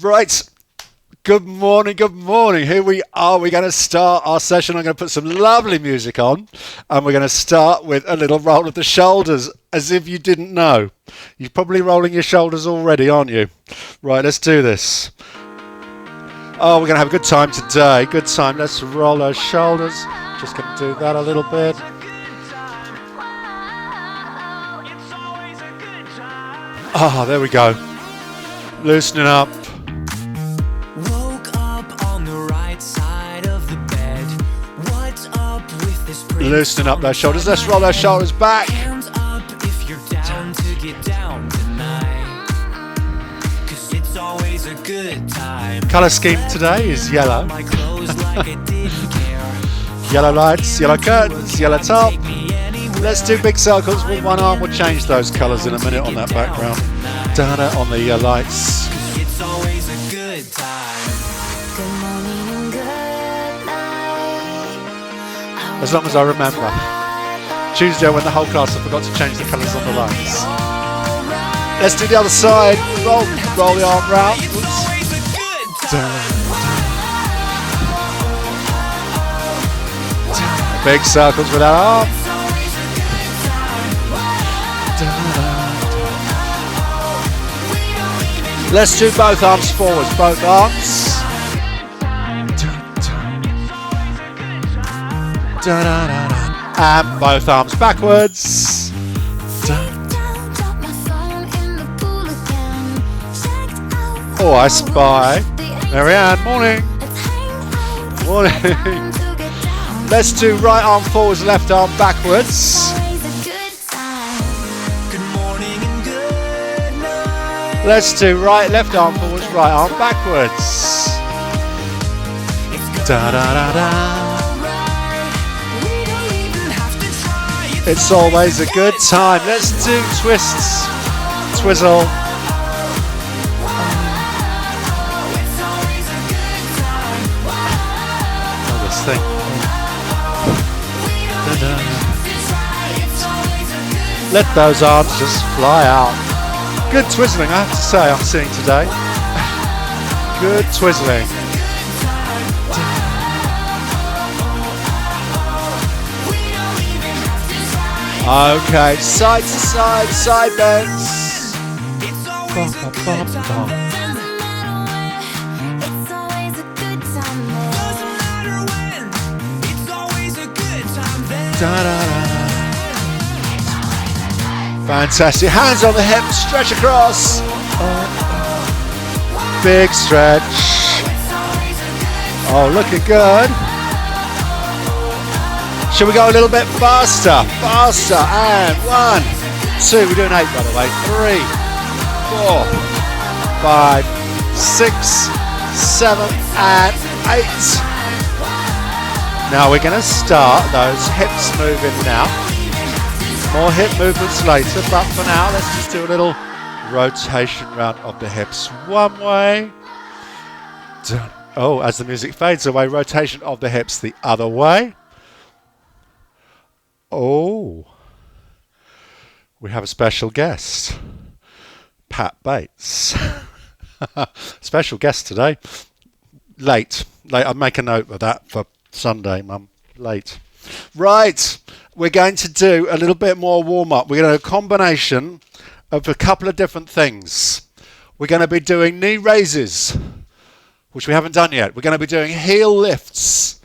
Right, good morning, good morning. Here we are. We're going to start our session. I'm going to put some lovely music on, and we're going to start with a little roll of the shoulders, as if you didn't know. You're probably rolling your shoulders already, aren't you? Right, let's do this. Oh, we're going to have a good time today. Good time. Let's roll those shoulders. Just going to do that a little bit. Ah, there we go. Loosening up. Loosening up those shoulders. Let's roll those shoulders back. Hands up if you're down to get down tonight. 'Cause it's always a good time. Colour scheme today is yellow. My clothes like I didn't care. Yellow lights, yellow curtains, yellow top. Let's do big circles with one arm. We'll change those colours in a minute on that background. Da-da on the lights. It's always a good time. Good morning and good night. As long as I remember. Tuesday when the whole class I forgot to change the colours on the lights. Let's do the other side. Roll the arm round. Oops. Big circles with that arm. Let's do both arms forwards, both arms. And both arms backwards. Oh, I spy Marianne. Morning. Morning. Let's do right arm forwards, left arm backwards. Let's do left arm forwards, right arm backwards. Da da da da. It's always a good time. Let's do twists, twizzle. Oh, this thing. Da-da. Let those arms just fly out. Good twizzling, I have to say, I'm seeing today. Good twizzling. Okay, side to side, side bends. Bum, bum, bum, bum. Da, da, da. Fantastic. Hands on the hips, stretch across. Big stretch. Oh, looking good. Should we go a little bit faster? Faster. And 1, 2. We're doing 8, by the way. 3, 4, 5, 6, 7, and 8. Now we're going to start those hips moving now. More hip movements later, but for now, let's just do a little rotation round of the hips. One way. Oh, as the music fades away, rotation of the hips the other way. Oh, we have a special guest, Pat Bates. Special guest today. Late. I'll make a note of that for Sunday, Mum. Late. Right, we're going to do a little bit more warm-up. We're going to do a combination of a couple of different things. We're going to be doing knee raises, which we haven't done yet. We're going to be doing heel lifts,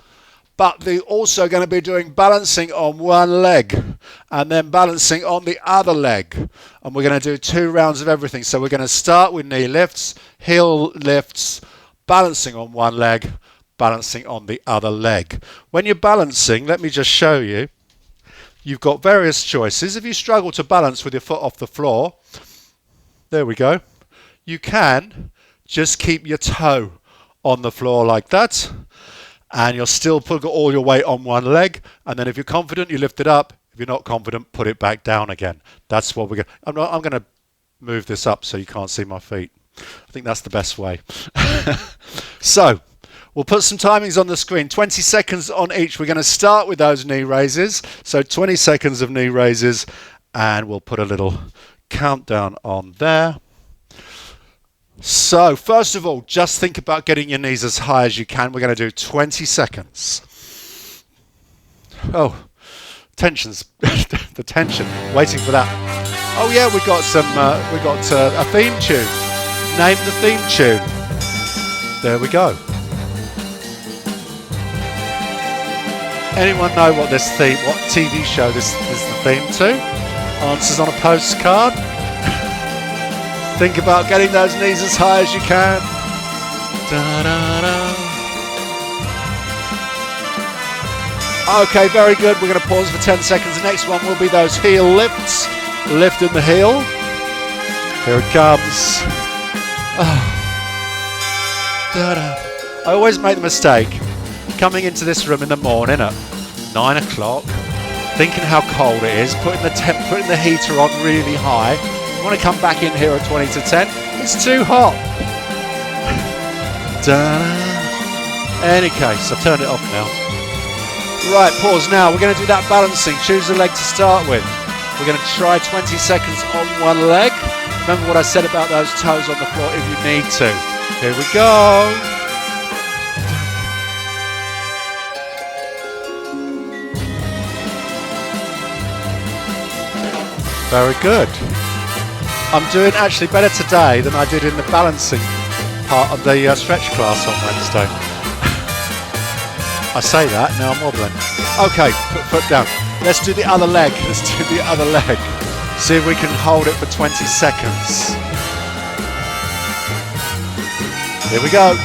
but we're also going to be doing balancing on one leg and then balancing on the other leg. And we're going to do 2 rounds of everything. So we're going to start with knee lifts, heel lifts, balancing on one leg, balancing on the other leg. When you're balancing, let me just show you. You've got various choices. If you struggle to balance with your foot off the floor, there we go. You can just keep your toe on the floor like that, and you'll still put all your weight on one leg. And then if you're confident, you lift it up. If you're not confident, put it back down again. That's what we're going to. I'm going to move this up so you can't see my feet. I think that's the best way. So we'll put some timings on the screen, 20 seconds on each. We're going to start with those knee raises. So 20 seconds of knee raises, and we'll put a little countdown on there. So, first of all, just think about getting your knees as high as you can. We're going to do 20 seconds. Oh, tension's the tension. Waiting for that. Oh yeah, we got a theme tune. Name the theme tune. There we go. Anyone know what TV show this is the theme to? Answers on a postcard. Think about getting those knees as high as you can. Da, da, da. Okay, very good. We're going to pause for 10 seconds. The next one will be those heel lifts. Lifting the heel. Here it comes. Oh. Da, da. I always make the mistake coming into this room in the morning at 9 o'clock, thinking how cold it is, putting the heater on really high. I want to come back in here at 20 to 10. It's too hot. Any case, I've turned it off now. Right, pause now. We're going to do that balancing. Choose a leg to start with. We're going to try 20 seconds on one leg. Remember what I said about those toes on the floor if you need to. Here we go. Very good. I'm doing actually better today than I did in the balancing part of the stretch class on Wednesday. I say that, now I'm wobbling. Okay, put foot down. Let's do the other leg. Let's do the other leg. See if we can hold it for 20 seconds. Here we go.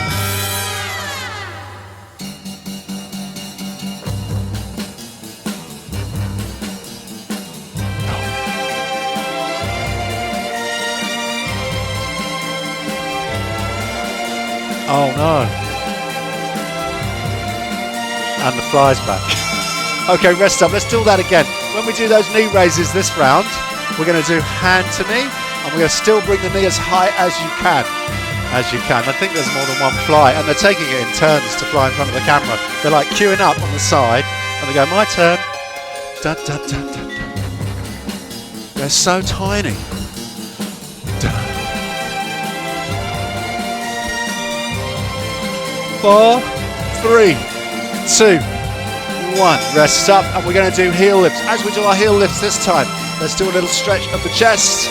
Oh no. And the fly's back. Okay, rest up. Let's do that again. When we do those knee raises this round, we're going to do hand to knee, and we're going to still bring the knee as high as you can. As you can. I think there's more than one fly, and they're taking it in turns to fly in front of the camera. They're like queuing up on the side, and they go, my turn. Dun, dun, dun, dun, dun. They're so tiny. Dun. 4, 3, 2, 1. Rest up, and we're going to do heel lifts. As we do our heel lifts this time, let's do a little stretch of the chest.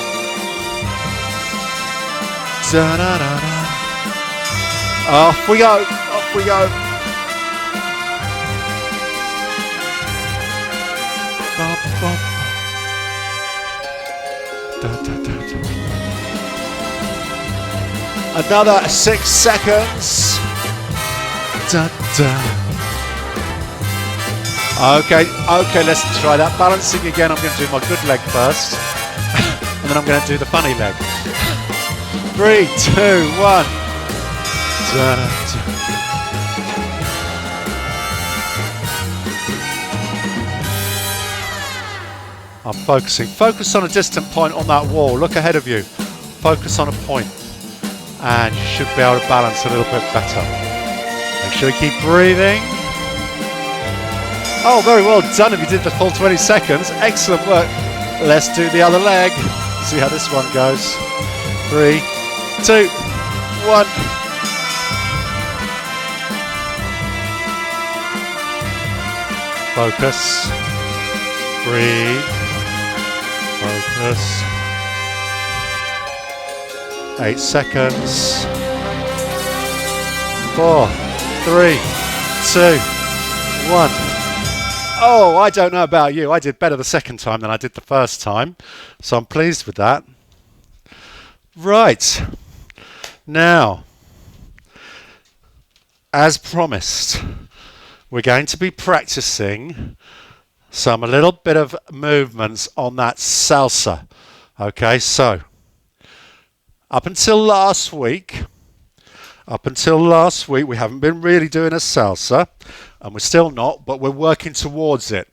Da, da, da, da. Off we go, off we go. Bop, bop. Da, da, da, da. Another 6 seconds. Da, da. Okay, let's try that balancing again. I'm going to do my good leg first, and then I'm going to do the funny leg. 3, 2, 1. Da, da. I'm focusing. Focus on a distant point on that wall. Look ahead of you. Focus on a point, and you should be able to balance a little bit better. Make sure you keep breathing. Oh, very well done if you did the full 20 seconds. Excellent work. Let's do the other leg. See how this one goes. 3, 2, 1. Focus. Breathe. Focus. 8 seconds. 4, 3, 2, 1. Oh, I don't know about you. I did better the second time than I did the first time. So I'm pleased with that. Right. Now, as promised, we're going to be practicing a little bit of movements on that salsa. Okay, so up until last week, we haven't been really doing a salsa, and we're still not, but we're working towards it.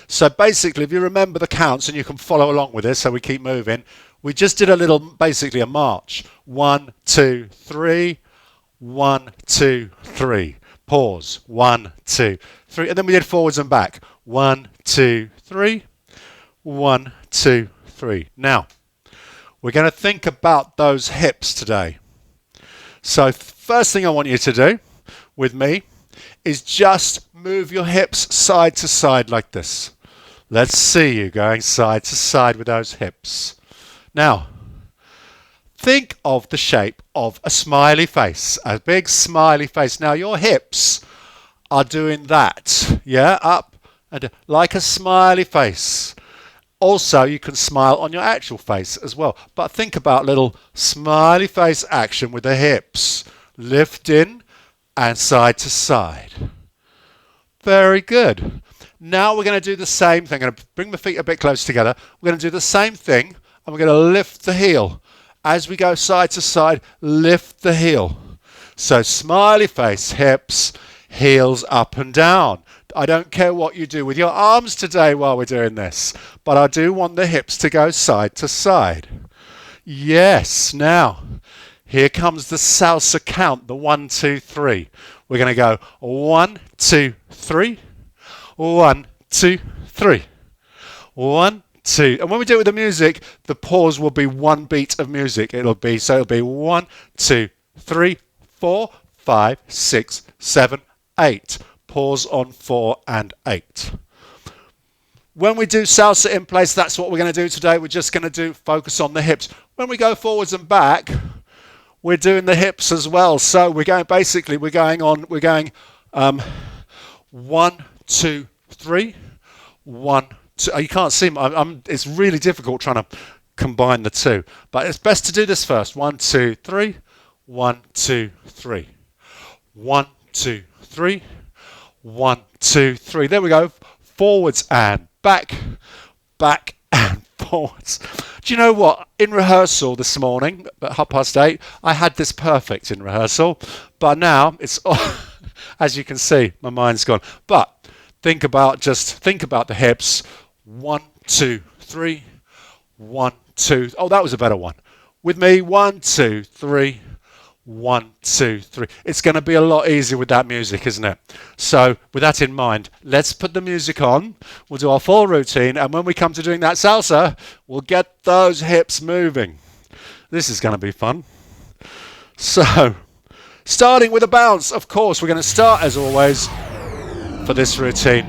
So basically, if you remember the counts, and you can follow along with this, so we keep moving, we just did basically a march. 1, 2, 3, 1, 2, 3. Pause. 1, 2, 3. And then we did forwards and back. 1, 2, 3. 1, 2, 3. Now, we're going to think about those hips today. So first thing I want you to do with me is just move your hips side to side like this. Let's see you going side to side with those hips. Now, think of the shape of a smiley face, a big smiley face. Now your hips are doing that, yeah, up and down, like a smiley face. Also, you can smile on your actual face as well. But think about little smiley face action with the hips. Lift in and side to side. Very good. Now we're going to do the same thing. I'm going to bring my feet a bit close together. We're going to do the same thing, and we're going to lift the heel. As we go side to side, lift the heel. So smiley face, hips, heels up and down. I don't care what you do with your arms today while we're doing this, but I do want the hips to go side to side. Yes, now, here comes the salsa count, the 1, 2, 3. We're going to go 1, 2, 3, 1, 2, 3, 1, 2. And when we do it with the music, the pause will be one beat of music. It'll be 1, 2, 3, 4, 5, 6, 7, 8. Pause on 4 and 8. When we do salsa in place, that's what we're going to do today. We're just going to focus on the hips. When we go forwards and back, we're doing the hips as well. So we're going 1, 2, 3, 1, 2. You can't see me. It's really difficult trying to combine the two, but it's best to do this first. 1, 2, 3, 1, 2, 3, 1, 2, 3, 1, 2, 3. There we go. Forwards and back, back and forwards. Do you know what? In rehearsal this morning at 8:30, I had this perfect in rehearsal, but now it's as you can see, my mind's gone. But think about the hips. 1, 2, 3, 1, 2. Oh, that was a better one. With me, 1, 2, 3. 1, 2, 3. It's going to be a lot easier with that music, isn't it? So with that in mind, let's put the music on. We'll do our full routine, and when we come to doing that salsa, we'll get those hips moving. This is going to be fun. So, starting with a bounce, of course, we're going to start, as always, for this routine,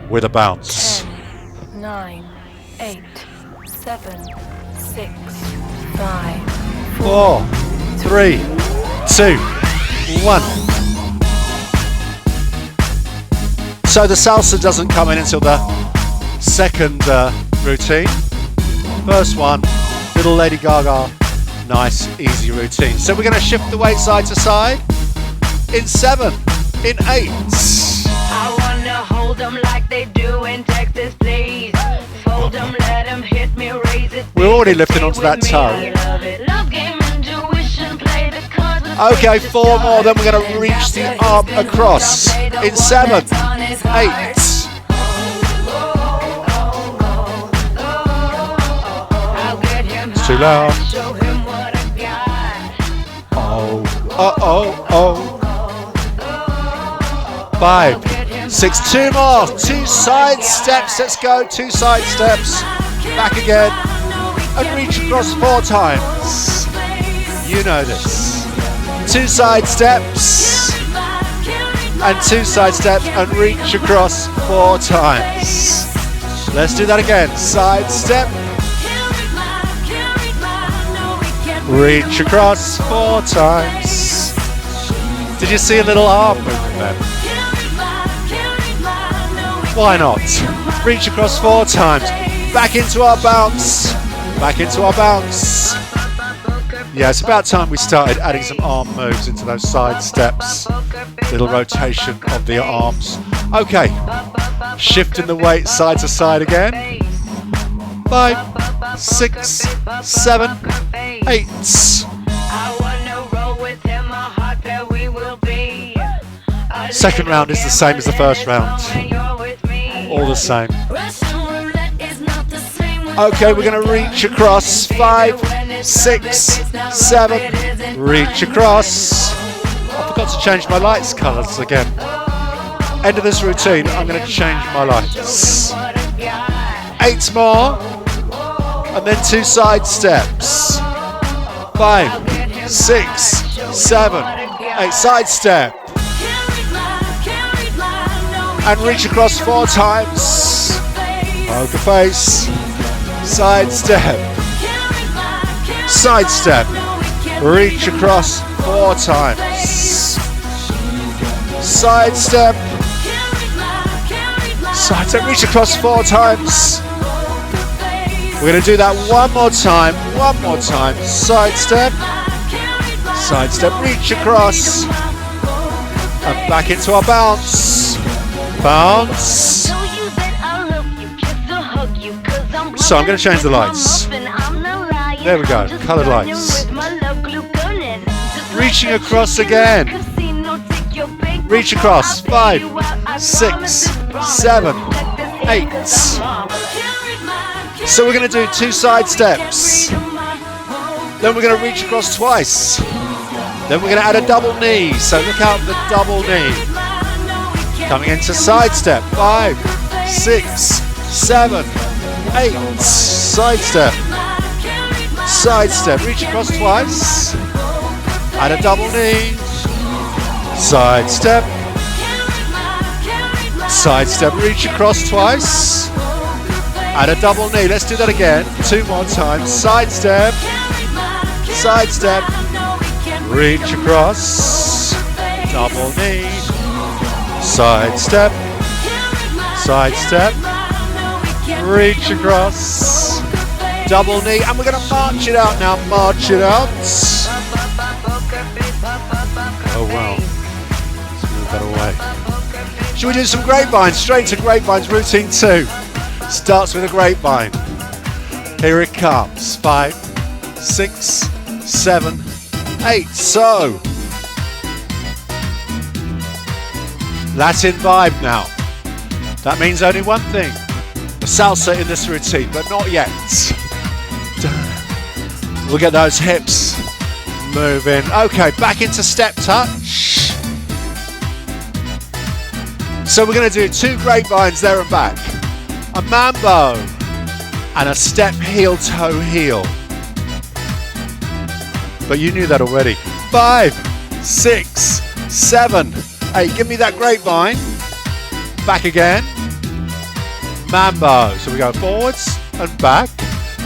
with a bounce. 10, 9, 8, 7, 6, 5, 4, 3, 2, 1. So the salsa doesn't come in until the second routine. First one, little Lady Gaga, nice, easy routine. So we're going to shift the weight side to side in 7, in 8. I wanna hold them like they do in Texas, please. Fold them, let them hit me, raise it. We're already lifting onto that toe. Okay, 4 more, then we're going to reach the arm across in 7, 8. It's too loud. Oh. 5, 6, 2 more. 2 side steps. Let's go. 2 side steps. Back again. And reach across 4 times. You know this. 2 side steps. And 2 side steps. And reach across 4 times. Let's do that again. Side step. Reach across 4 times. Did you see a little arm movement there? Why not? Reach across 4 times. Back into our bounce. Back into our bounce. Yeah, it's about time we started adding some arm moves into those side steps. Little rotation of the arms. Okay. Shifting the weight side to side again. 5, 6, 7, 8. Second round is the same as the first round. All the same. Okay, we're going to reach across. 5, 6, 7. Reach across. I forgot to change my lights colours again. End of this routine, I'm going to change my lights. 8 more. And then 2 side steps. 5, 6, 7, 8. Side step. And reach across 4 times. Poker face. Side step. Side step. Reach across 4 times. Side step. Side step. Reach across 4 times. We're going to do that one more time. One more time. Side step. Side step. Reach across. And back into our bounce. Bounce. So I'm going to change the lights. There we go. Coloured lights. Reaching across again. Reach across. 5, 6, 7, 8. So we're going to do 2 side steps. Then we're going to reach across twice. Then we're going to add a double knee. So look out for the double knee. Coming into side step. 5, 6, 7, 8. Side step. Side step. Reach across twice. Add a double knee. Side step. Side step. Reach across twice. Add a double knee. Let's do that again. 2 more times. Side step. Side step. Reach across. Double knee. Side step. Side step. Reach across. Double knee. And we're going to march it out now. March it out. Oh wow. Let's move that away. Should we do some grapevines? Straight to grapevines. Routine 2. Starts with a grapevine. Here it comes. 5, 6, 7, 8. So, Latin vibe now. That means only one thing. The salsa in this routine, but not yet. We'll get those hips moving. Okay, back into step touch. So we're going to do 2 grapevines there and back. A mambo and a step heel toe heel. But you knew that already. 5, 6, 7, 8. Give me that grapevine. Back again. Mambo. So we go forwards and back.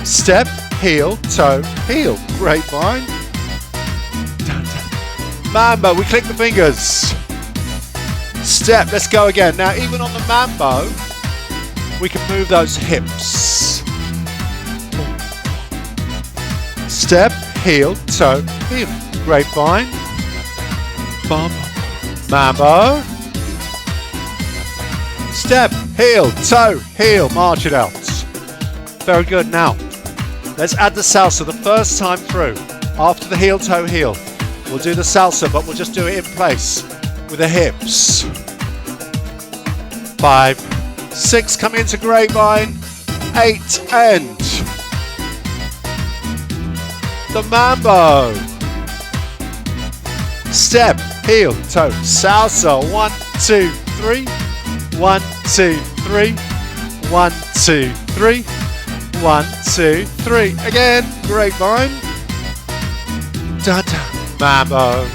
Step, heel, toe, heel. Grapevine. Mambo. We click the fingers. Step. Let's go again. Now even on the mambo, we can move those hips. Step, heel, toe, heel. Grapevine. Bum. Mambo. Step, heel, toe, heel. March it out. Very good. Now, let's add the salsa the first time through. After the heel, toe, heel. We'll do the salsa, but we'll just do it in place with the hips. 5, 6, come into grapevine. 8, end. The mambo. Step, heel, toe, salsa. 1, 2, 3. 1, 2, 3. 1, 2, 3. 1, 2, 3. Again, grapevine. Da da. Mambo.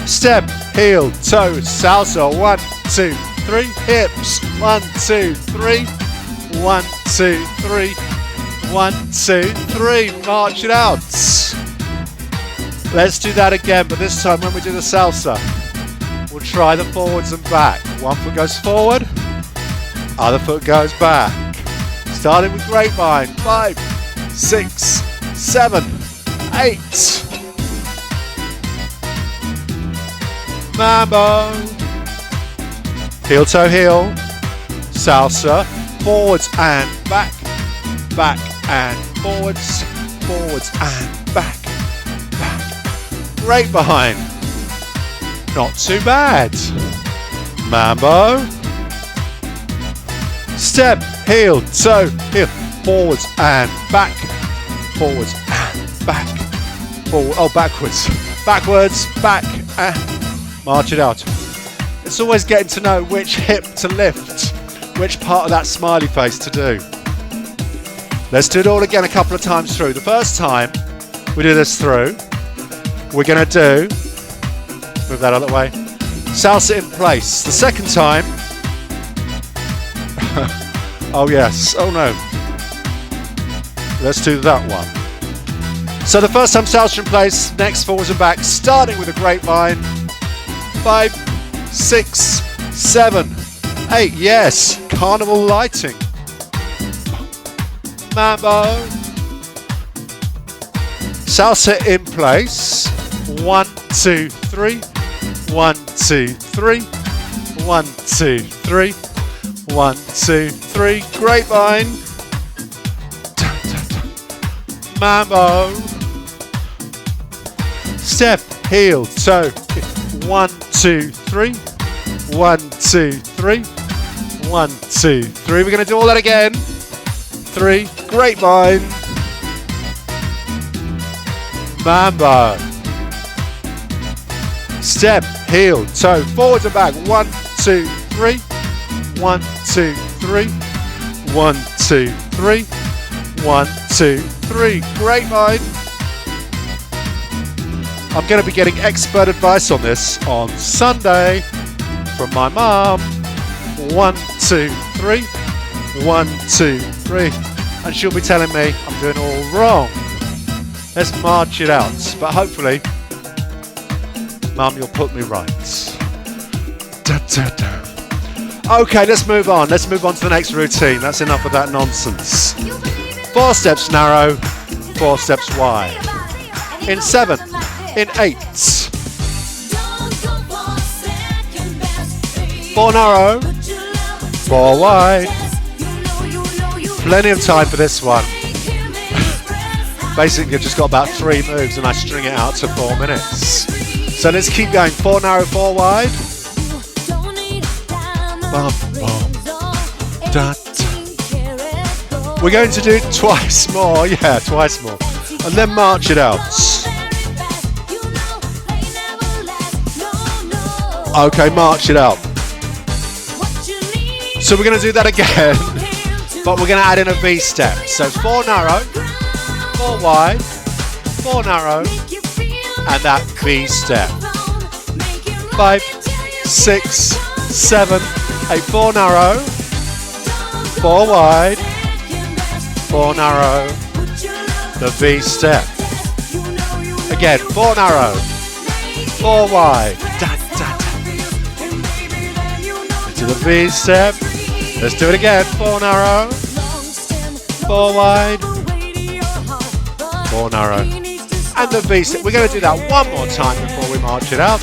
Step, heel, toe, salsa. 1, 2, 3. Hips. 1, 2, 3. 1, 2, 3. 1, 2, 3. March it out. Let's do that again, but this time when we do the salsa, we'll try the forwards and back. One foot goes forward, other foot goes back. Starting with grapevine. 5, 6, 7, 8. Mambo. Heel toe heel. Salsa. Forwards and back. Back and forwards. Forwards and back. Back. Grapevine. Not too bad. Mambo. Step, heel, toe, heel. Forwards and back. Forwards and back. Forward, oh, backwards. Backwards, back, and march it out. It's always getting to know which hip to lift, which part of that smiley face to do. Let's do it all again a couple of times through. The first time, We do this through. We're going to do, move that out of the way, salsa in place. The second time, oh yes, oh no. Let's do that one. So the first time salsa in place, next forwards and back, starting with a grapevine. 5, 6, 7, 8, yes, carnival lighting. Mambo. Salsa in place. 1, 2, 3. 1, 2, 3. 1, 2, 3. 1, 2, 3. Grapevine. Mambo. Step, heel, toe. 1, 2, 3. 1, 2, 3. 1, 2, 3. We're going to do all that again. 3. Grapevine. Mambo. Step, heel, toe, forwards and back. 1, 2, 3. 1, 2, 3. 1, 2, 3. 1, 2, 3. Grapevine. I'm going to be getting expert advice on this on Sunday from my mum. 1, 2, 3. 1, 2, 3. And she'll be telling me I'm doing all wrong. Let's march it out. But hopefully, Mum, you'll put me right. Da, da, da. Okay, let's move on. Let's move on to the next routine. That's enough of that nonsense. 4 steps narrow, 4 steps wide. In 7, in 8. 4 narrow, 4 wide. Plenty of time for this one. Basically, I've just got about 3 moves and I string it out to 4 minutes. So let's keep going. 4 narrow, 4 wide. Bum, bum. Da, da. We're going to do it twice more. Yeah, twice more. And then march it out. Okay, march it out. So we're going to do that again, but we're going to add in a V step. So 4 narrow, 4 wide, 4 narrow, and that V step. 5, 6, 7, 8, 4 narrow, 4 wide, 4 narrow, the V step. Again, 4 narrow, 4 wide, da, da, da. To the V step. Let's do it again. 4 narrow, 4 wide, 4 narrow, and the V step. We're going to do that one more time before we march it out.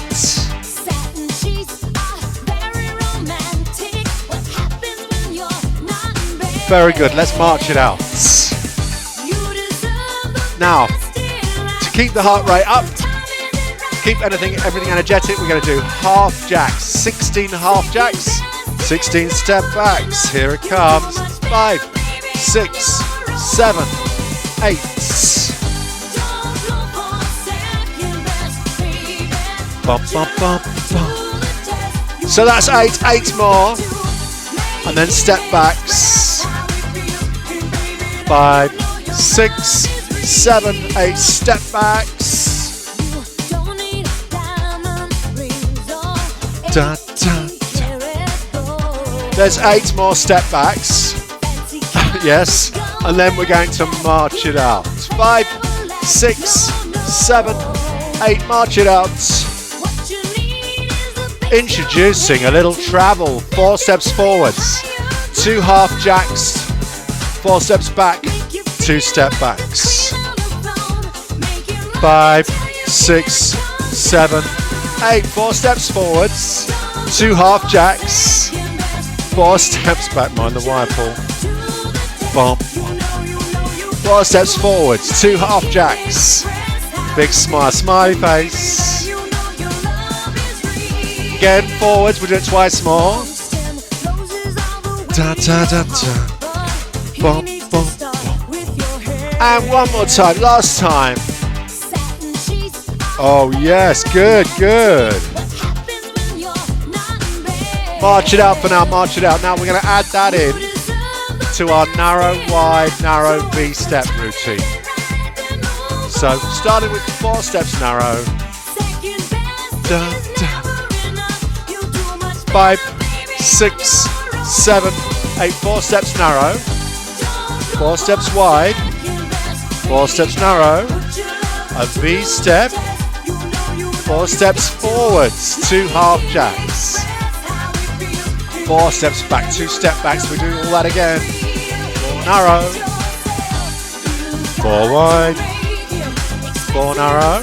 Very good. Let's march it out. Now, to keep the heart rate up, keep everything energetic, we're going to do half jacks. 16 half jacks. 16 step backs. Here it comes. 5, 6, 7, 8. Bum, bum, bum, bum. So that's 8 more. And then step backs. 5, 6, 7, 8 step backs. Da, da. There's 8 more step backs. Yes. And then we're going to march it out. 5, 6, 7, 8. March it out. Introducing a little travel. 4 steps forwards. 2 half jacks. 4 steps back. 2 step backs. 5, 6, 7, 8. 4 steps forwards. 2 half jacks. 4 steps back, mind the wire pull. Bump. 4 steps forwards, 2 half jacks. Big smile, smiley face. Again, forwards, we'll do it twice more. Da da da da. Bump, bump, bump. And one more time, last time. Oh yes, good, good. March it out for now, march it out. Now we're going to add that in to our narrow, wide, narrow V-step routine. So starting with 4 steps narrow. 5, 6, 7, 8. 4 steps narrow. 4 steps wide. 4 steps narrow. A V step. 4 steps forwards. 2 half jacks. 4 steps back. 2 step backs. We do all that again. 4 narrow. 4 wide. 4 narrow.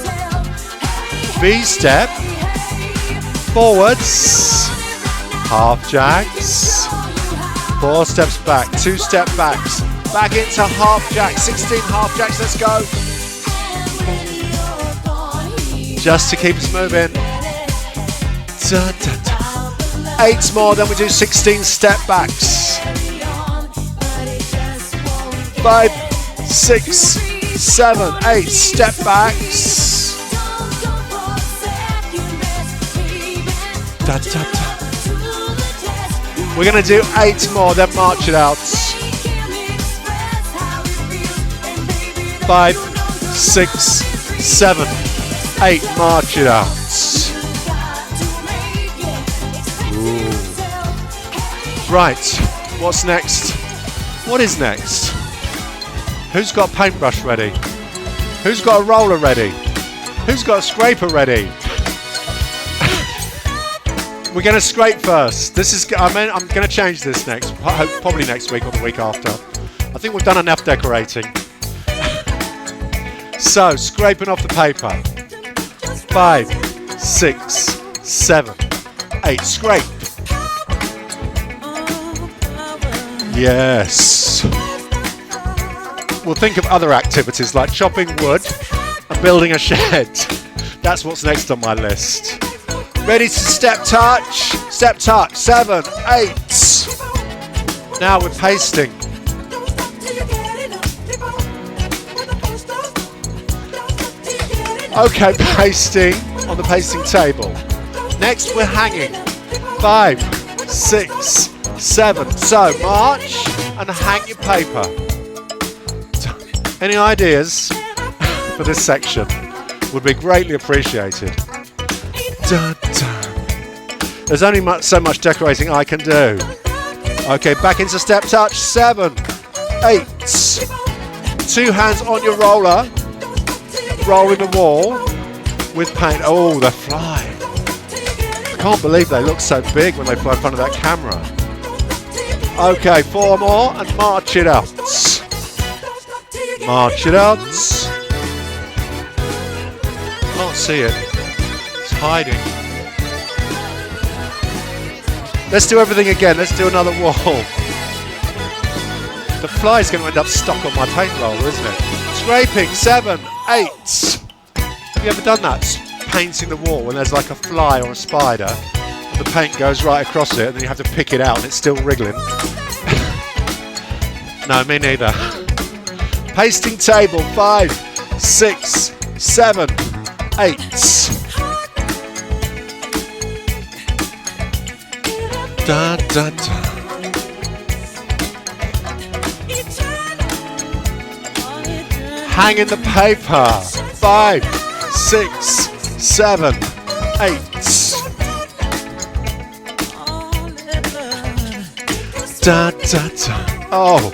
V step. Forwards. Half jacks. 4 steps back. 2 step backs. Back into half jacks. 16 half jacks. Let's go. Just to keep us moving. 8 more, then we do 16 step backs. 5, 6, 7, 8 step backs. We're going to do 8 more, then march it out. 5, 6, 7, 8, march it out. Ooh. Right, what's next? What is next? Who's got a paintbrush ready? Who's got a roller ready? Who's got a scraper ready? We're going to scrape first. I'm going to change this next, probably next week or the week after. I think we've done enough decorating. So, scraping off the paper. 5, 6, 7, 8. Scrape. Yes. We'll think of other activities like chopping wood and building a shed. That's what's next on my list. Ready to step touch. Step touch. 7, 8. Now we're pasting. Okay, pasting on the pasting table. Next we're hanging. 5, 6, 7. So march and hang your paper. Any ideas for this section would be greatly appreciated. There's only so much decorating I can do. Okay, back into step touch. 7, 8. 2 hands on your roller. Rolling the wall with paint. Oh, the fly. I can't believe they look so big when they fly in front of that camera. Okay, 4 more and march it out. March it out. Can't see it. It's hiding. Let's do everything again. Let's do another wall. The fly's going to end up stuck on my paint roller, isn't it? Scraping. 7, 8. Have you ever done that? Painting the wall when there's like a fly or a spider and the paint goes right across it and then you have to pick it out and it's still wriggling. No, me neither. Pasting table. 5, 6, 7, 8. Da, da, da. Hanging the paper. 5, 6, 7, 8. Da, da, da. Oh.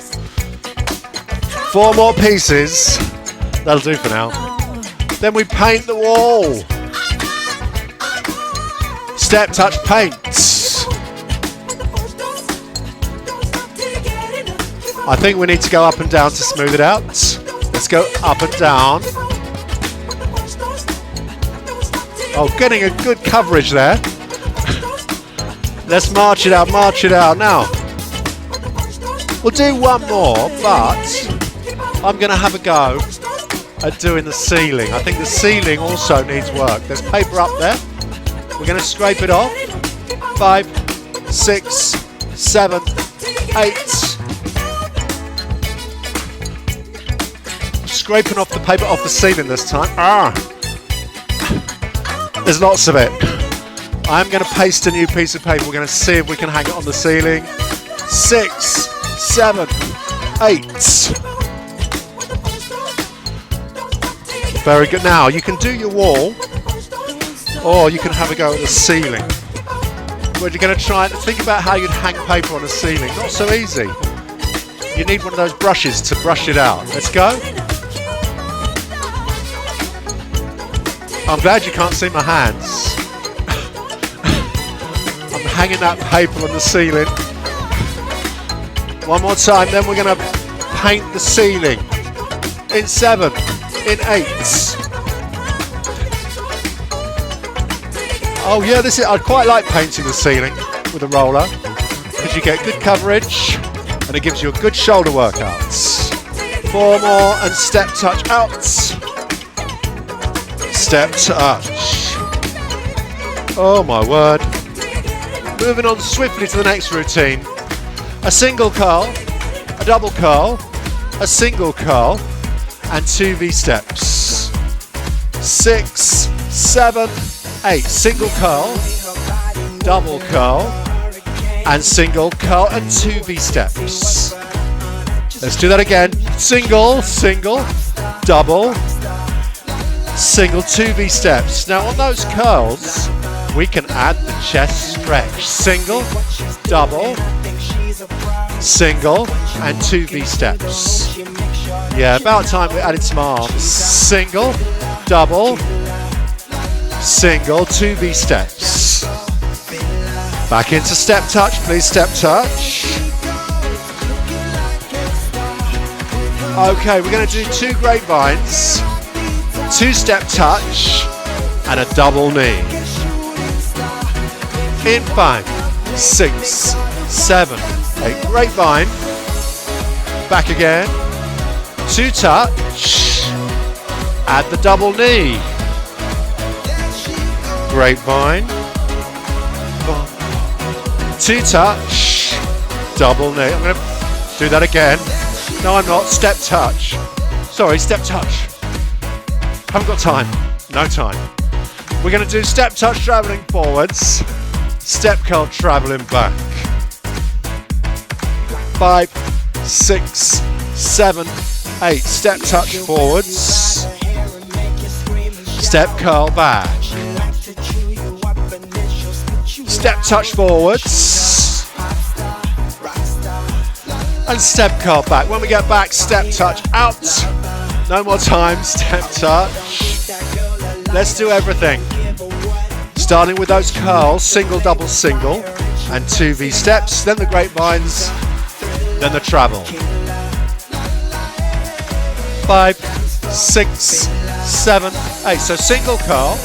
4 more pieces. That'll do for now. Then we paint the wall. Step touch paint. I think we need to go up and down to smooth it out. Let's go up and down. Oh, getting a good coverage there. Let's march it out now. We'll do one more, but I'm going to have a go at doing the ceiling. I think the ceiling also needs work. There's paper up there. We're going to scrape it off. 5, 6, 7, 8. Scraping off the paper off the ceiling this time. There's lots of it. I'm going to paste a new piece of paper. We're going to see if we can hang it on the ceiling. 6, 7, 8. Very good. Now you can do your wall, or you can have a go at the ceiling. Where you're going to try and think about how you'd hang paper on a ceiling. Not so easy. You need one of those brushes to brush it out. Let's go. I'm glad you can't see my hands. I'm hanging that paper on the ceiling. One more time, then we're going to paint the ceiling. In 7, in 8. Oh yeah, I quite like painting the ceiling with a roller because you get good coverage and it gives you a good shoulder workouts. 4 more and step touch out. Step touch. Oh my word. Moving on swiftly to the next routine. A single curl, a double curl, a single curl, and 2 V-steps. 6, 7, 8. Single curl, double curl, and single curl, and 2 V-steps. Let's do that again. Single, single, double, single, 2 V-steps. Now on those curls, we can add the chest stretch. Single, double, single, and 2 V-steps. Yeah, about time we added some arms. Single, double, single, 2 V-steps. Back into step touch, please, step touch. Okay, we're going to do 2 grapevines, 2 step touch, and a double knee. In 5, 6, 7, 8. Grapevine. Back again. 2 touch. Add the double knee. Grapevine. 2 touch. Double knee. I'm going to do that again. No, I'm not. Step touch. Sorry, step touch. Haven't got time. No time. We're going to do step touch travelling forwards. Step curl travelling back. 5, 6, 7, 8. Step touch forwards. Step curl back. Step touch forwards. And step curl back. When we get back, step touch out. No more time. Step touch. Let's do everything. Starting with those curls, single, double, single, and 2 V-steps, then the grapevines, then the travel. 5, 6, 7, 8. So single curl,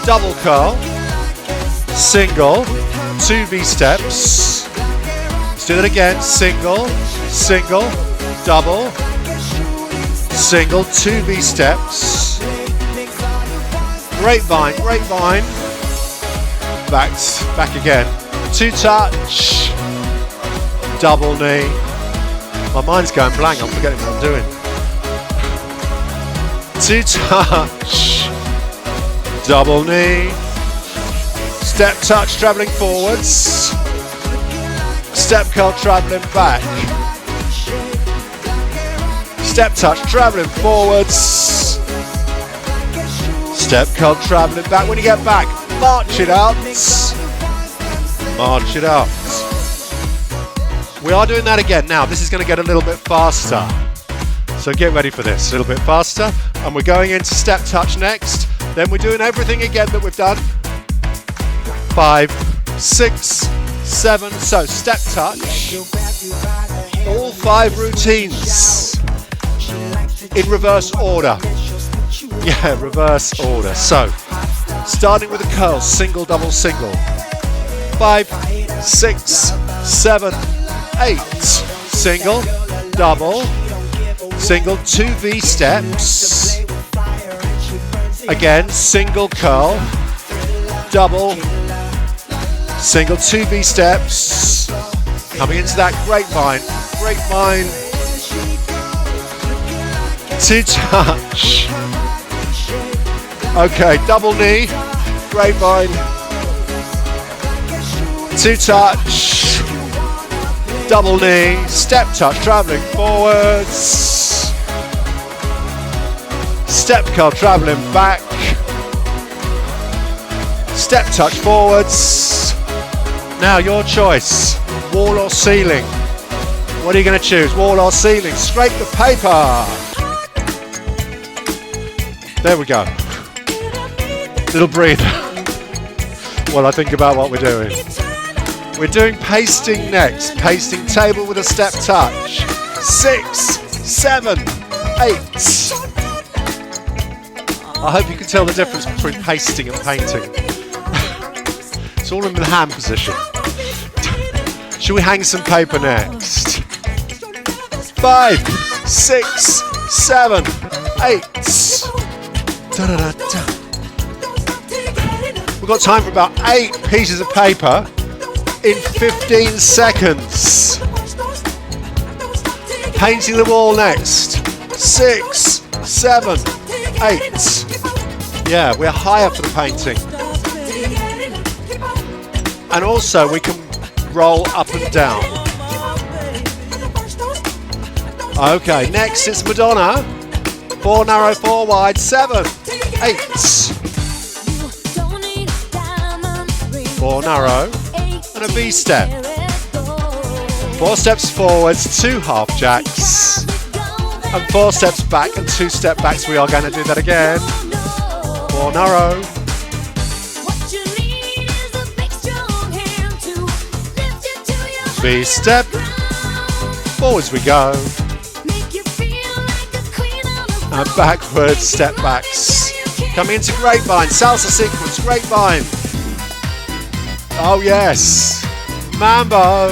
double curl, single, 2 V-steps. Let's do that again. Single, single, double, single, 2 V-steps. Grapevine, grapevine. Back again. 2 touch. Double knee. My mind's going blank. I'm forgetting what I'm doing. 2 touch. Double knee. Step touch travelling forwards. Step curl travelling back. Step touch travelling forwards. Step curl travelling back. When you get back, march it out. March it out. We are doing that again now. This is going to get a little bit faster. So get ready for this. A little bit faster. And we're going into step touch next. Then we're doing everything again that we've done. 5, 6, 7. So step touch. All 5 routines. In reverse order. Yeah, reverse order. So, starting with the curls, single, double, single. 5, 6, 7, 8. Single, double, single, 2 V-steps. Again, single curl, double, single, 2 V-steps. Coming into that grapevine, grapevine, 2 touch. Okay, double knee, grapevine, 2 touch, double knee, step touch, travelling forwards, Step curl travelling back. Step touch forwards. Now your choice, wall or ceiling. What are you going to choose, wall or ceiling? Scrape the paper. There we go. Little breather while I think about what we're doing. We're doing pasting next. Pasting table with a step touch. 6, 7, 8. I hope you can tell the difference between pasting and painting. It's all in the hand position. Should we hang some paper next? 5, 6, 7, 8. Da-da-da-da. We've got time for about 8 pieces of paper in 15 seconds. Painting the wall next. 6, 7, 8. Yeah, we're higher for the painting. And also we can roll up and down. Okay, next it's Madonna. 4 narrow, 4 wide, 7, 8. 4 narrow and a V step. 4 steps forwards, 2 half jacks. And 4 steps back and 2 step backs. We are going to do that again. 4 narrow. V step. Forwards we go. And backwards step backs. Coming into grapevine. Salsa sequence. Grapevine. Oh yes. Mambo.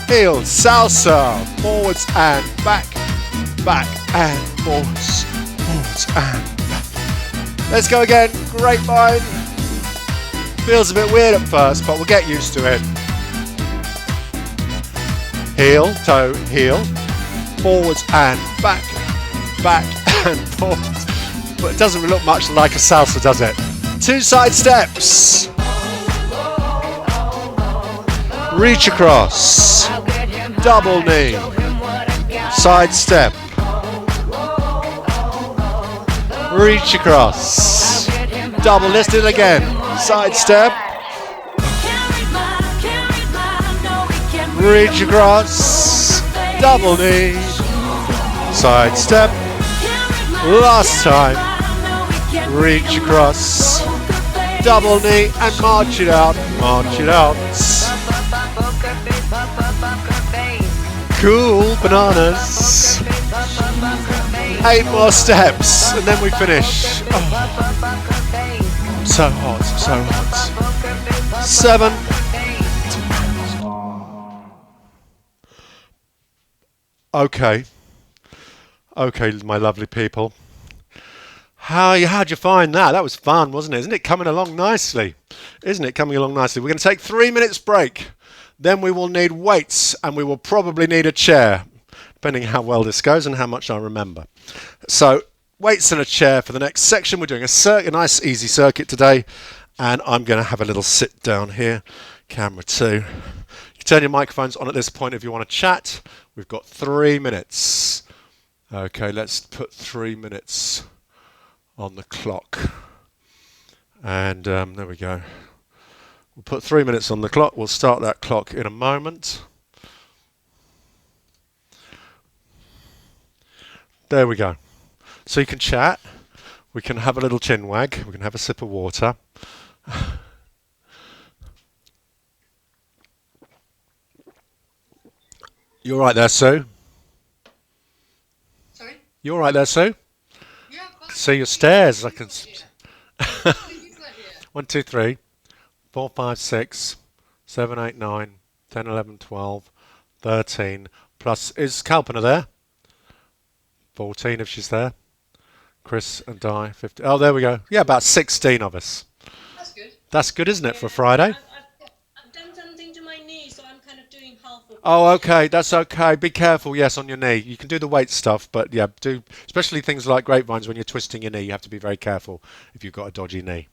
Heel. Salsa. Forwards and back. Back and forwards. Forwards and back. Let's go again. Grapevine. Feels a bit weird at first, but we'll get used to it. Heel, toe, heel. Forwards and back. Back and forwards. But it doesn't look much like a salsa, does it? 2 side steps. Reach across. Double knee. Side step. Reach across. Double, let's do it again. Side step. Reach across. Double knee. Side step. Last time. Reach across. Double knee and march it out. March it out. Cool bananas. 8 more steps and then we finish. Oh. So hot, so hot. 7. Okay, my lovely people. How'd you find that? That was fun, wasn't it? Isn't it coming along nicely? Isn't it coming along nicely? We're going to take 3 minutes break. Then we will need weights and we will probably need a chair, depending how well this goes and how much I remember. So weights and a chair for the next section. We're doing a nice easy circuit today, and I'm going to have a little sit down here. Camera 2. You can turn your microphones on at this point if you want to chat. We've got 3 minutes. Okay, let's put 3 minutes on the clock. And there we go. We'll put 3 minutes on the clock. We'll start that clock in a moment. There we go. So you can chat. We can have a little chin wag. We can have a sip of water. You all right there, Sue? Sorry? You all right there, Sue? Yeah, See your stairs. I can. 1, 2, 3, 4, 5, 6, 7, 8, 9, 10, 11, 12, 13. Plus, is Kalpana there? 14 if she's there. Chris and Di, 15. Oh, there we go. Yeah, about 16 of us. That's good. That's good, isn't it, for a Friday? I've done something to my knee, so I'm kind of doing half of it. Oh, okay, that's okay. Be careful, yes, on your knee. You can do the weight stuff, but yeah, do especially things like grapevines when you're twisting your knee. You have to be very careful if you've got a dodgy knee.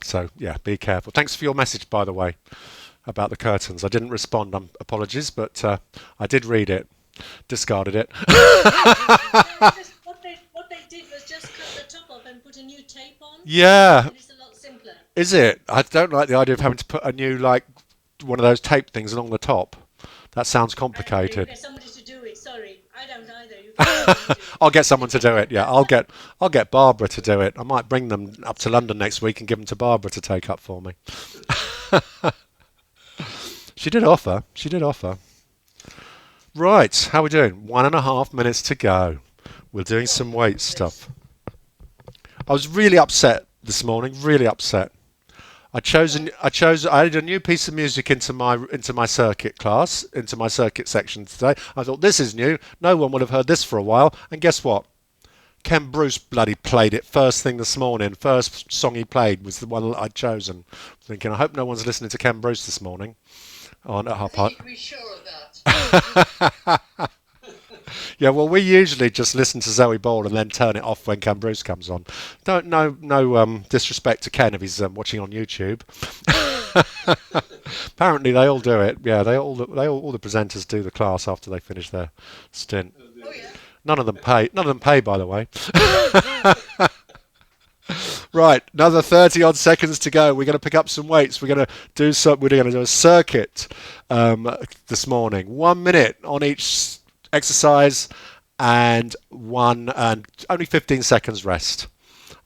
So yeah, be careful. Thanks for your message, by the way, about the curtains. I didn't respond. Apologies, but I did read it. Discarded it. What they did was just cut the top off and put a new tape on. Yeah. And it's a lot simpler. Is it? I don't like the idea of having to put a new, like, one of those tape things along the top. That sounds You complicated. get somebody to do it. Sorry, I don't either. You get somebody to do it. I'll get someone to do it. Yeah, I'll get Barbara to do it. I might bring them up to London next week and give them to Barbara to take up for me. She did offer. Right, how are we doing? 1.5 minutes to go. We're doing some weight stuff. I was really upset this morning. Really upset. I added a new piece of music into my circuit class, into my circuit section today. I thought, this is new. No one would have heard this for a while. And guess what? Ken Bruce bloody played it first thing this morning. First song he played was the one that I'd chosen. Thinking, I hope no one's listening to Ken Bruce this morning. On at half past. You can be sure of that. Yeah, well, we usually just listen to Zoe Ball and then turn it off when Ken Bruce comes on. No disrespect to Ken if he's watching on YouTube. Apparently, they all do it. Yeah, all the presenters do the class after they finish their stint. Oh yeah. None of them pay. None of them pay, by the way. Right, another 30 odd seconds to go. We're going to pick up some weights. We're going to do a circuit this morning. 1 minute on each exercise and only 15 seconds rest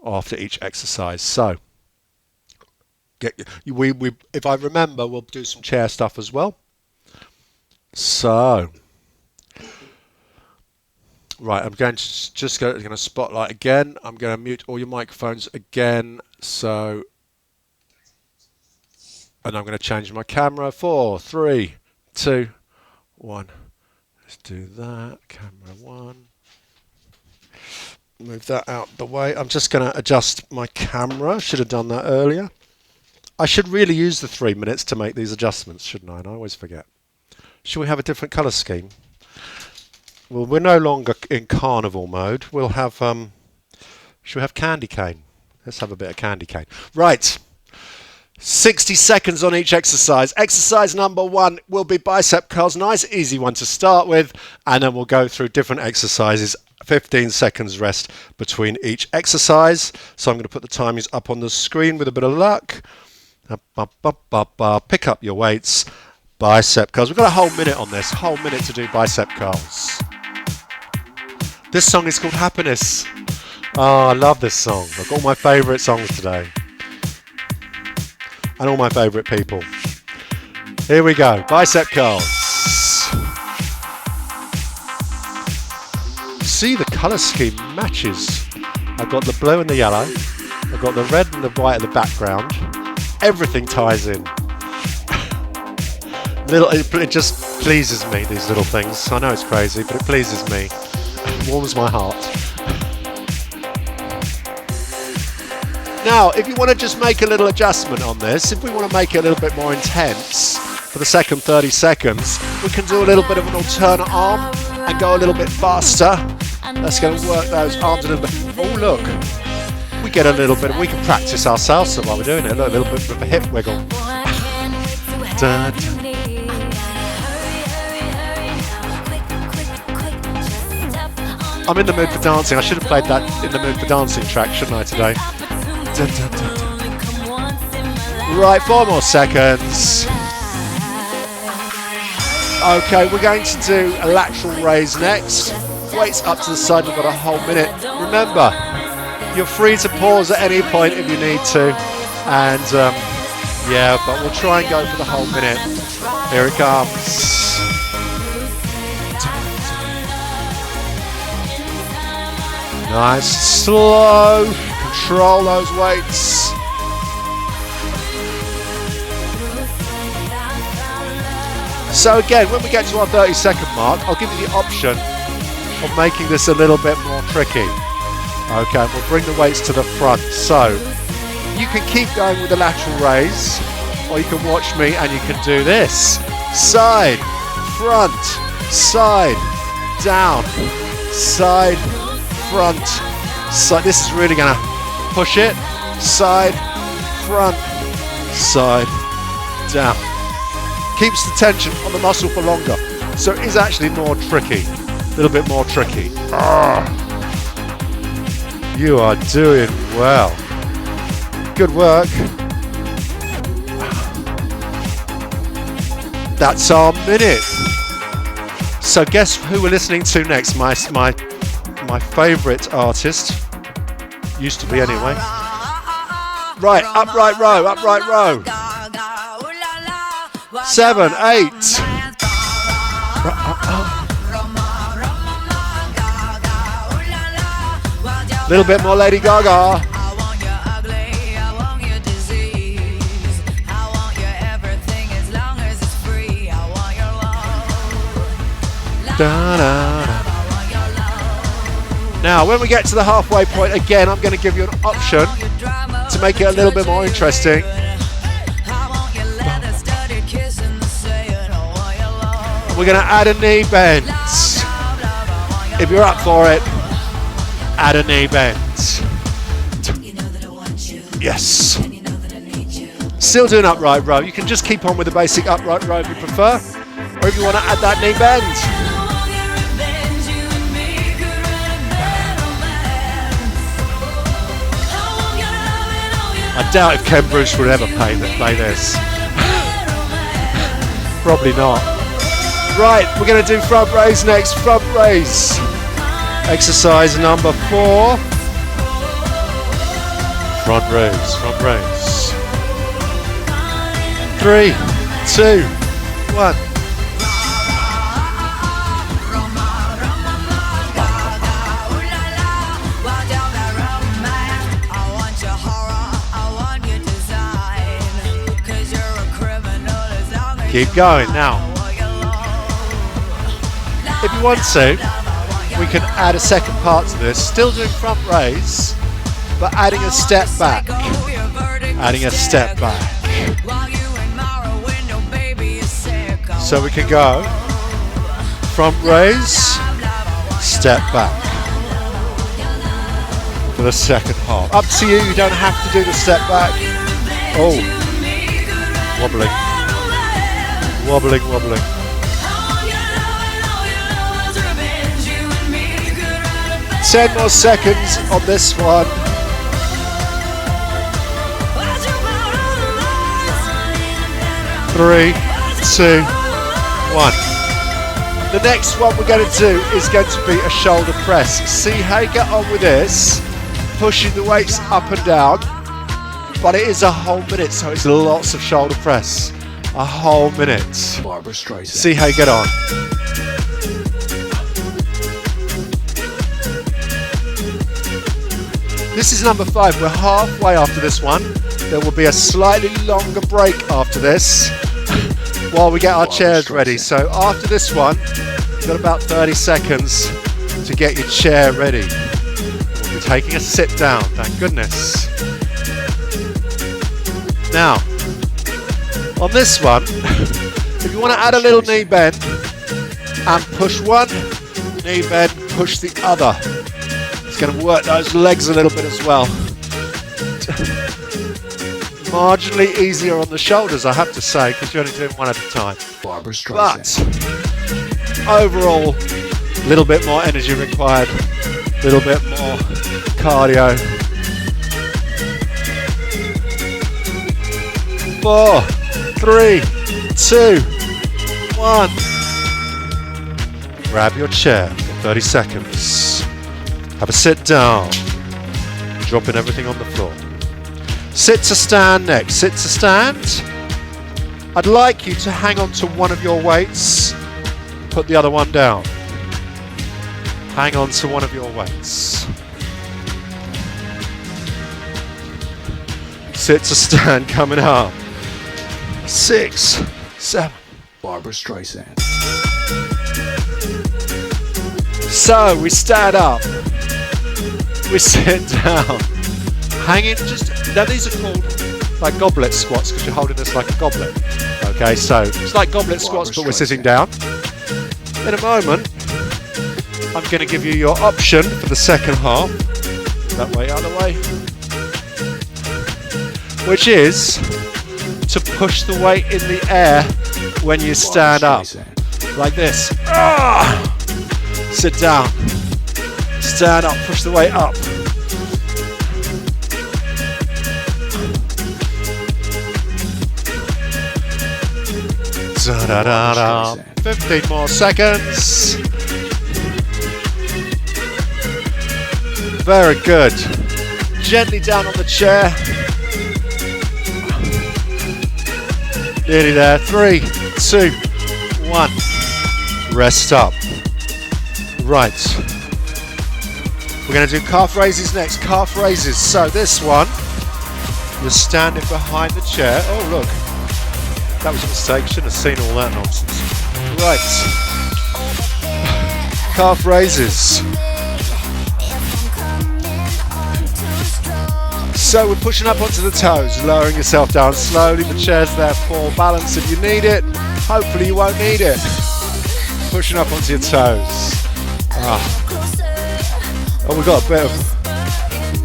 after each exercise. So if I remember, we'll do some chair stuff as well. So right, I'm going to going to spotlight again. I'm going to mute all your microphones again. So, and I'm going to change my camera. 4, 3, 2, 1. Let's do that. Camera 1. Move that out the way. I'm just going to adjust my camera. Should have done that earlier. I should really use the 3 minutes to make these adjustments, shouldn't I? And I always forget. Should we have a different colour scheme? Well, we're no longer in carnival mode. We'll have, should we have candy cane? Let's have a bit of candy cane. Right. 60 seconds on each exercise. Exercise number 1 will be bicep curls. Nice, easy one to start with. And then we'll go through different exercises. 15 seconds rest between each exercise. So I'm going to put the timings up on the screen with a bit of luck. Pick up your weights. Bicep curls. We've got a whole minute on this. Whole minute to do bicep curls. This song is called Happiness. Oh, I love this song. I've got all my favourite songs today. And all my favourite people. Here we go. Bicep curls. See, the colour scheme matches. I've got the blue and the yellow. I've got the red and the white in the background. Everything ties in. It just pleases me, these little things. I know it's crazy, but it pleases me. It warms my heart. Now, if you want to just make a little adjustment on this, if we want to make it a little bit more intense for the second 30 seconds, we can do a little bit of an alternate arm and go a little bit faster. Let's go and work those arms a little bit. Oh, look. We get a little bit, we can practice our salsa while we're doing it. Look, a little bit of a hip wiggle. Dun, dun. I'm in the mood for dancing. I should have played that in the mood for dancing track, shouldn't I, today? Dun, dun, dun, dun. Right, 4 more seconds. Okay, we're going to do a lateral raise next. Weights up to the side, we've got a whole minute. Remember, you're free to pause at any point if you need to. And yeah, but we'll try and go for the whole minute. Here it comes. Nice, slow, control those weights. So again, when we get to our 30-second mark, I'll give you the option of making this a little bit more tricky. Okay, we'll bring the weights to the front. So you can keep going with the lateral raise, or you can watch me and you can do this. Side, front, side, down, side, front, side. This is really going to push it. Side, front, side, down. Keeps the tension on the muscle for longer. So it is actually more tricky, a little bit more tricky. You are doing well. Good work. That's our minute. So guess who we're listening to next? My favourite artist. Used to be anyway. Right, upright row. 7, 8. Little bit more Lady Gaga. Da, da, da. Now, when we get to the halfway point, again, I'm going to give you an option to make it a little bit more interesting. We're going to add a knee bend. If you're up for it, add a knee bend. Yes. Still doing upright row. You can just keep on with the basic upright row if you prefer, or if you want to add that knee bend. I doubt if Ken Bruce would ever play this. Probably not. Right, we're going to do front raise next. Front raise. Exercise number 4. Front raise. 3, 2, 1. Keep going now. If you want to, we can add a second part to this, still doing front raise, but adding a step back. So we can go front raise, step back for the second half. Up to you, you don't have to do the step back. Oh, wobbling. 10 more seconds on this one. 3, 2, 1. The next one we're going to do is going to be a shoulder press. See how you get on with this, pushing the weights up and down, but it is a whole minute, so it's lots of shoulder press. A whole minute. Barbara Streisand. See how you get on. This is number 5. We're halfway after this one. There will be a slightly longer break after this while we get our chairs ready. So after this one, you've got about 30 seconds to get your chair ready. We'll be taking a sit down, thank goodness. Now, on this one, if you want to add a little knee bend and push one, knee bend, push the other. It's going to work those legs a little bit as well. Marginally easier on the shoulders, I have to say, because you're only doing one at a time. Barbara Streisand. But overall, a little bit more energy required, a little bit more cardio. 4, 3, 2, 1. Grab your chair for 30 seconds. Have a sit down. Dropping everything on the floor. Sit to stand next. Sit to stand. I'd like you to hang on to one of your weights. Put the other one down. Hang on to one of your weights. Sit to stand coming up. 6, 7. Barbara Streisand. So we stand up. We sit down. Hanging just, now these are called like goblet squats because you're holding this like a goblet. Okay, so it's like goblet squats but we're sitting down. In a moment, I'm going to give you your option for the second half. That way, out of the way. Which is to push the weight in the air when you stand up. like this. Sit down. Stand up, push the weight up. Da-da-da-da. 15 more seconds. Very good. Gently down on the chair. Nearly there. 3, 2, 1. Rest up. Right. We're going to do calf raises next. Calf raises. So this one, you're standing behind the chair. Oh, look. That was a mistake. Shouldn't have seen all that nonsense. Right. Calf raises. So we're pushing up onto the toes, lowering yourself down slowly. The chair's there for balance if you need it. Hopefully you won't need it. Pushing up onto your toes. Oh, we've got a bit of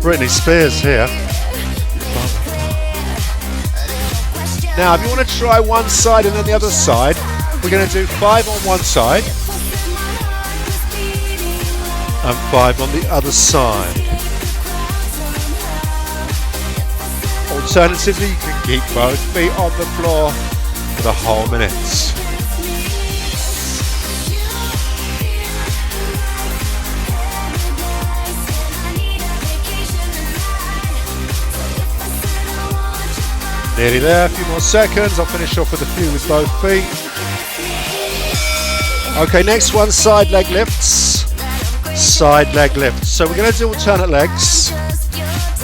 Britney Spears here. Now, if you want to try one side and then the other side, we're going to do 5 on one side and 5 on the other side. Alternatively, you can keep both feet on the floor for the whole minute. Nearly there, a few more seconds. I'll finish off with a few with both feet. Okay, next one, side leg lifts. Side leg lifts. So we're going to do alternate legs.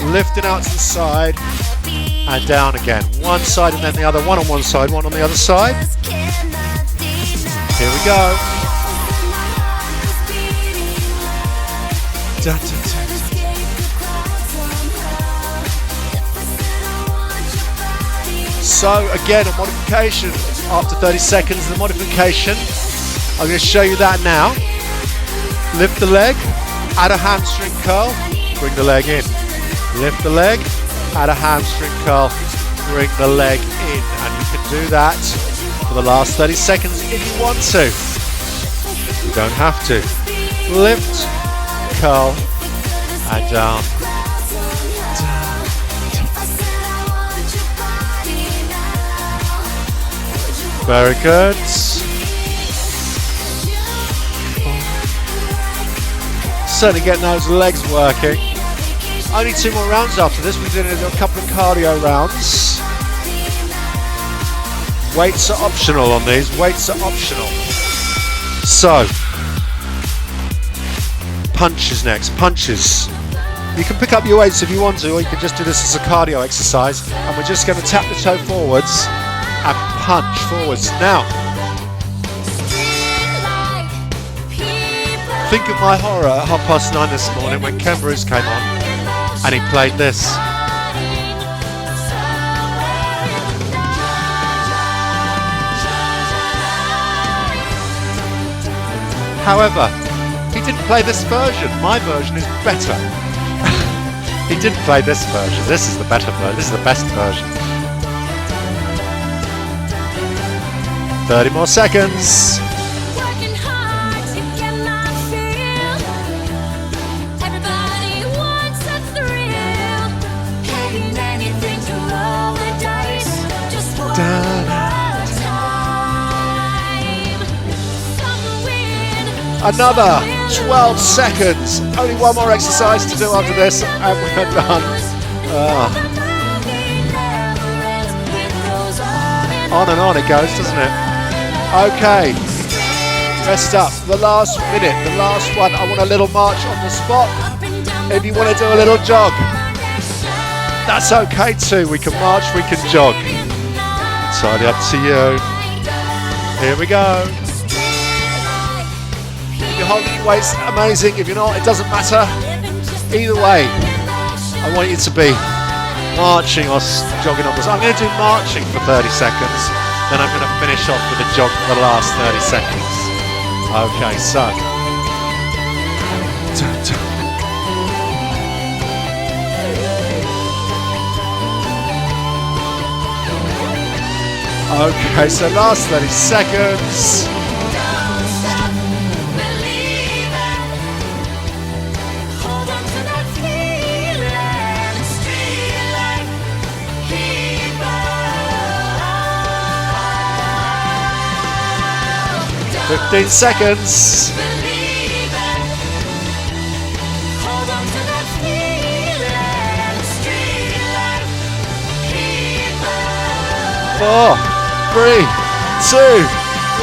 Lifting out to the side and down again. One side and then the other. One on one side, one on the other side. Here we go. Da, da, da. So again, a modification after 30 seconds. The modification, I'm going to show you that now. Lift the leg, add a hamstring curl, bring the leg in. Lift the leg, add a hamstring curl, bring the leg in. And you can do that for the last 30 seconds if you want to. You don't have to. Lift, curl, and down. Very good. Certainly getting those legs working. Only 2 more rounds after this. We're doing a couple of cardio rounds. Weights are optional on these. Weights are optional. So, punches next. Punches. You can pick up your weights if you want to, or you can just do this as a cardio exercise. And we're just going to tap the toe forwards and punch forwards. Now, think of my horror at 9:30 this morning when Ken Bruce came on and he played this. However, he didn't play this version. My version is better. He didn't play this version. This is the better version. This is the best version. 30 more seconds. Working hard to get my feel. Everybody wants a thrill. Paying anything to roll the dice. Just one more time. Some win. Another 12 seconds. Only one more exercise to do after this and we're done. On and on it goes, doesn't it? Okay, rest up. The last minute, the last one. I want a little march on the spot. If you want to do a little jog, that's okay too. We can march, we can jog. Entirely up to you. Here we go. If you're holding your weights, amazing. If you're not, it doesn't matter. Either way, I want you to be marching or jogging on this. I'm going to do marching for 30 seconds. Then I'm going to finish off with a jog for the last 30 seconds. Okay, so. Okay, so last 30 seconds. 15 seconds. Believe it. Hold on to that feeling. Street life. Keep on. 4, 3, 2,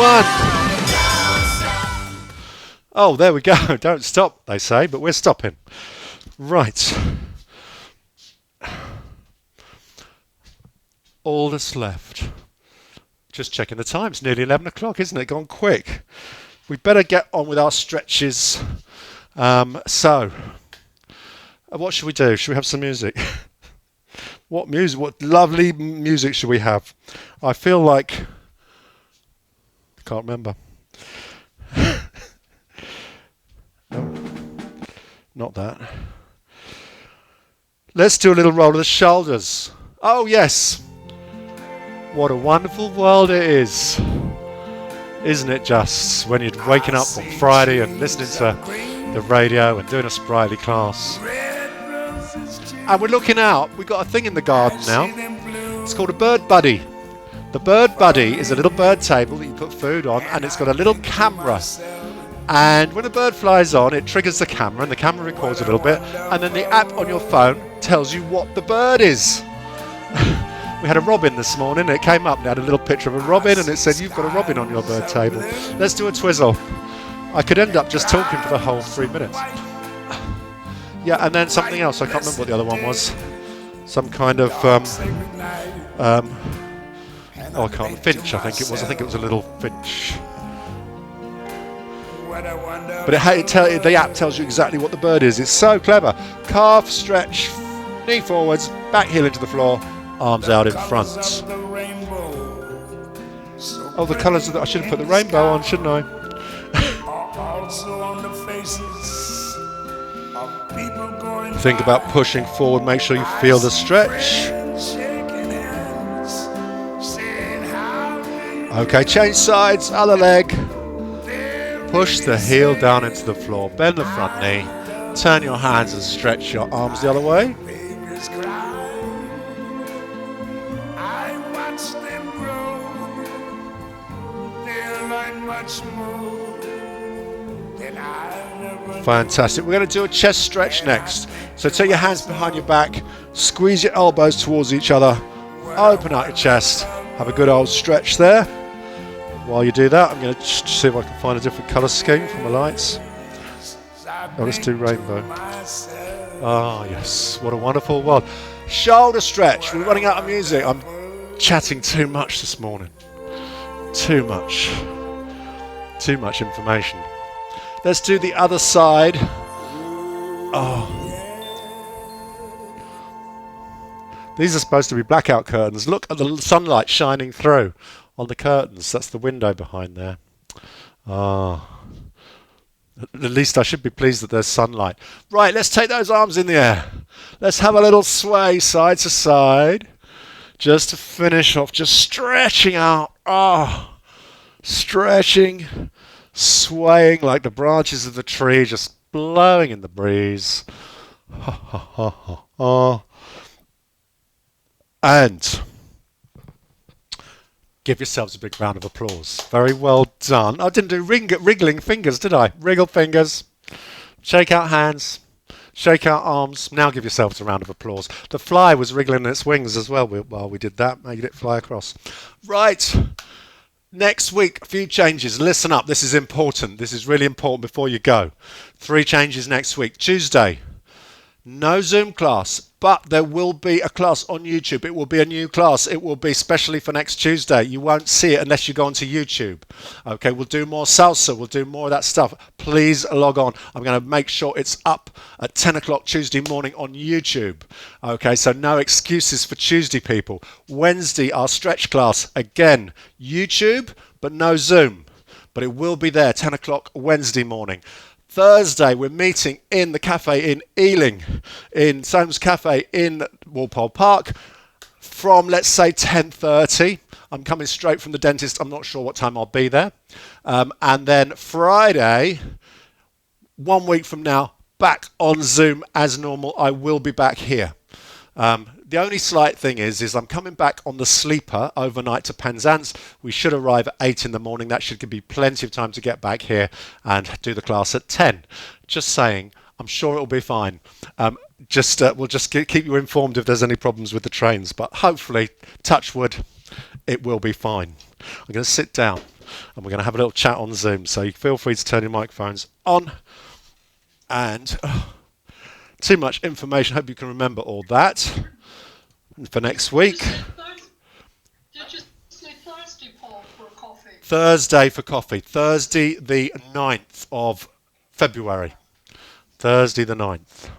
1. Oh, there we go. Don't stop, they say, but we're stopping. Right. All that's left. Just checking the time. It's nearly 11 o'clock, isn't it? Gone quick. We better get on with our stretches. So, what should we do? Should we have some music? What music? What lovely music should we have? I feel like... I can't remember. No, not that. Let's do a little roll of the shoulders. Oh, yes. What a wonderful world it is. Isn't it just, when you're waking up on Friday and listening to the radio and doing a Spritely class. And we're looking out. We've got a thing in the garden now. It's called a bird buddy. The bird buddy is a little bird table that you put food on, and it's got a little camera. And when a bird flies on, it triggers the camera, and the camera records a little bit, and then the app on your phone tells you what the bird is. We had a robin this morning. It came up and had a little picture of a robin, and it said, you've got a robin on your bird table. Let's do a twizzle. I could end up just talking for the whole 3 minutes. Yeah, and then something else. I can't remember what the other one was. Some kind of I can't. Finch, I think it was. I think it was a little finch. But the app tells you exactly what the bird is. It's so clever. Calf stretch, knee forwards, back heel into the floor, arms out in front. Oh, the colours of I should have put the rainbow on, shouldn't I? Think about pushing forward. Make sure you feel the stretch. Okay, change sides, other leg. Push the heel down into the floor. Bend the front knee. Turn your hands and stretch your arms the other way. Fantastic. We're going to do a chest stretch next. So take your hands behind your back, squeeze your elbows towards each other, open out your chest, have a good old stretch there. While you do that, I'm going to see if I can find a different colour scheme for my lights. Oh, let's do rainbow. Ah, yes. What a wonderful world. Shoulder stretch. We're running out of music. I'm chatting too much this morning. Too much. Too much information. Let's do the other side. Oh. These are supposed to be blackout curtains. Look at the sunlight shining through on the curtains. That's the window behind there. Ah. At least I should be pleased that there's sunlight. Right, let's take those arms in the air. Let's have a little sway side to side. Just to finish off, just stretching out. Ah. Stretching. Swaying like the branches of the tree, just blowing in the breeze. Ha, ha, ha, ha, ha. And give yourselves a big round of applause. Very well done. I didn't do wriggling fingers, did I? Wriggle fingers. Shake out hands. Shake out arms. Now give yourselves a round of applause. The fly was wriggling its wings as well while we did that. Made it fly across. Right. Next week, a few changes. Listen up. This is important. This is really important before you go. 3 changes next week. Tuesday, no Zoom class, but there will be a class on YouTube. It will be a new class. It will be specially for next Tuesday. You won't see it unless you go onto YouTube. Okay, we'll do more salsa. We'll do more of that stuff. Please log on. I'm going to make sure it's up at 10 o'clock Tuesday morning on YouTube. Okay, so no excuses for Tuesday, people. Wednesday, our stretch class. Again, YouTube, but no Zoom. But it will be there, 10 o'clock Wednesday morning. Thursday, we're meeting in the cafe in Ealing, in Soames Cafe in Walpole Park, from, let's say, 10:30. I'm coming straight from the dentist. I'm not sure what time I'll be there. And then Friday, 1 week from now, back on Zoom as normal. I will be back here. The only slight thing is I'm coming back on the sleeper overnight to Penzance. We should arrive at 8 in the morning. That should give me plenty of time to get back here and do the class at 10. Just saying, I'm sure it'll be fine. We'll just keep you informed if there's any problems with the trains, but hopefully, touch wood, it will be fine. I'm going to sit down and we're going to have a little chat on Zoom, so you feel free to turn your microphones on. And too much information. Hope you can remember all that for next week. Did you say Thursday, Paul, for coffee? Thursday for coffee. Thursday the 9th of February. Thursday the 9th.